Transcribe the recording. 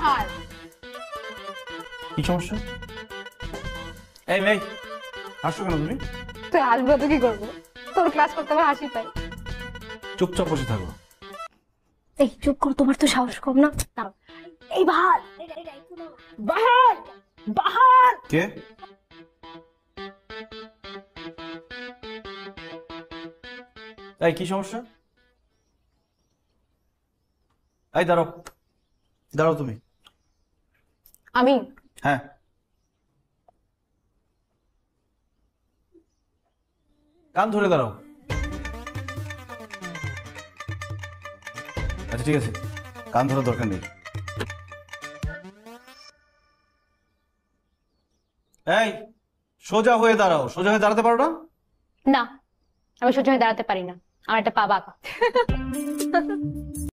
বাহার। কি সমস্যা? এই মেয়ে, হাসছো কেন তুমি? তুই আসবো তো কি করবো? তোর ক্লাস করতে আমার হাসি পাই। চুপচাপ বসে থাকো। এই চুপ কর, তোমার তো সাহস কম না। দাঁড়াও। এই বাহার, বাহার, বাহার। কে? এই কি সমস্যা? এই দাঁড়াও, দাঁড়াও তুমি। আমি হ্যাঁ, কান ধরে দাঁড়াও। আচ্ছা ঠিক আছে, কান ধরার দরকার নেই। এই সোজা হয়ে দাঁড়াও। সোজা হয়ে দাঁড়াতে পারো না? না, আমি সোজা হয়ে দাঁড়াতে পারি না, আমার একটা পা বাঁকা।